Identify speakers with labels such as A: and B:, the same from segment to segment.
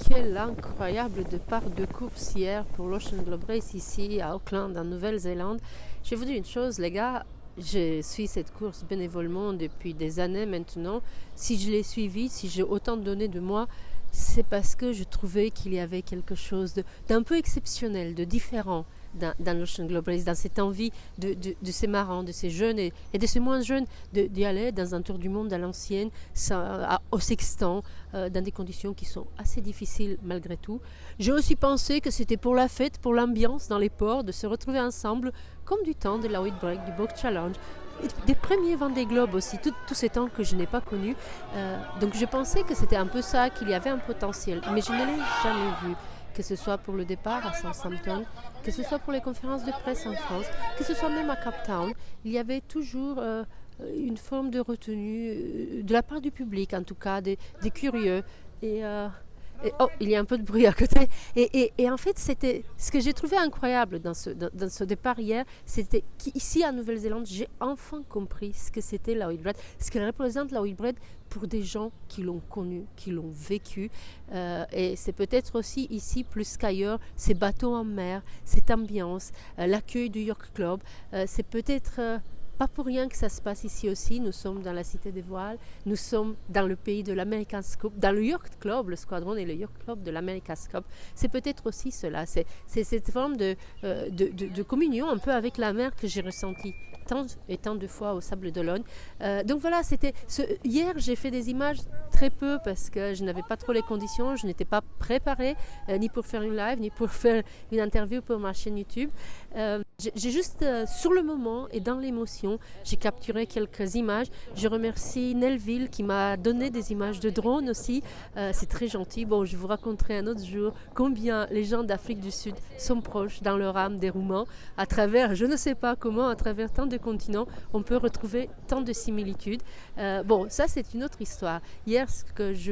A: quel incroyable départ de course hier pour l'Ocean Globe Race ici à Auckland en Nouvelle-Zélande. Je vais vous dire une chose les gars, je suis cette course bénévolement depuis des années maintenant. Si je l'ai suivie, si j'ai autant donné de moi, c'est parce que je trouvais qu'il y avait quelque chose d'un peu exceptionnel, de différent dans l'Ocean Globe Race, dans cette envie de ces marrants, de ces jeunes et de ces moins jeunes d'y aller dans un tour du monde à l'ancienne, au sextant, dans des conditions qui sont assez difficiles malgré tout. J'ai aussi pensé que c'était pour la fête, pour l'ambiance dans les ports, de se retrouver ensemble comme du temps de la White Break, du Boat Challenge, des premiers Vendée Globe aussi, tous ces temps que je n'ai pas connus. Donc je pensais que c'était un peu ça, qu'il y avait un potentiel, mais je ne l'ai jamais vu. Que ce soit pour le départ à Southampton, que ce soit pour les conférences de presse en France, que ce soit même à Cape Town, il y avait toujours une forme de retenue de la part du public, en tout cas des curieux. Oh, il y a un peu de bruit à côté. Et en fait, c'était ce que j'ai trouvé incroyable dans ce départ hier, c'était qu'ici en Nouvelle-Zélande, j'ai enfin compris ce que c'était la Whitbread, ce que représente la Whitbread pour des gens qui l'ont connu, qui l'ont vécu. Et c'est peut-être aussi ici, plus qu'ailleurs, ces bateaux en mer, cette ambiance, l'accueil du Yacht Club. C'est peut-être pas pour rien que ça se passe ici aussi. Nous sommes dans la Cité des Voiles, nous sommes dans le pays de l'America's Cup, dans le Yacht Club, le squadron et le Yacht Club de l'America's Cup. C'est peut-être aussi cela, c'est cette forme de communion un peu avec la mer que j'ai ressentie tant de fois au Sable d'Olonne. Donc voilà, hier j'ai fait des images très peu parce que je n'avais pas trop les conditions, je n'étais pas préparée ni pour faire une live, ni pour faire une interview pour ma chaîne YouTube. J'ai juste, sur le moment et dans l'émotion, j'ai capturé quelques images. Je remercie Nelville qui m'a donné des images de drone aussi. C'est très gentil. Bon, je vous raconterai un autre jour combien les gens d'Afrique du Sud sont proches dans leur âme des Roumains. À travers, je ne sais pas comment, à travers tant de continents, on peut retrouver tant de similitudes. Bon, ça c'est une autre histoire. Hier, ce que je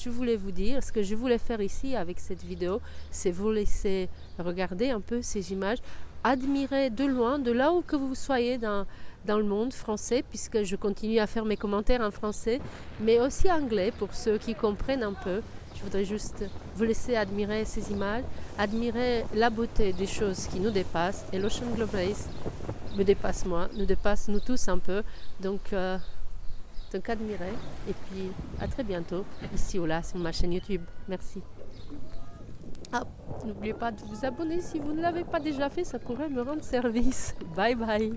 A: voulais vous dire, ce que je voulais faire ici avec cette vidéo, c'est vous laisser regarder un peu ces images, admirer de loin, de là où que vous soyez dans le monde français, puisque je continue à faire mes commentaires en français, mais aussi anglais pour ceux qui comprennent un peu. Je voudrais juste vous laisser admirer ces images, admirer la beauté des choses qui nous dépassent, et l'Ocean Globe Race me dépasse moi, nous dépasse nous tous un peu, donc admirez, et puis à très bientôt ici ou là sur ma chaîne YouTube. Merci. N'oubliez pas de vous abonner si vous ne l'avez pas déjà fait, ça pourrait me rendre service. Bye bye.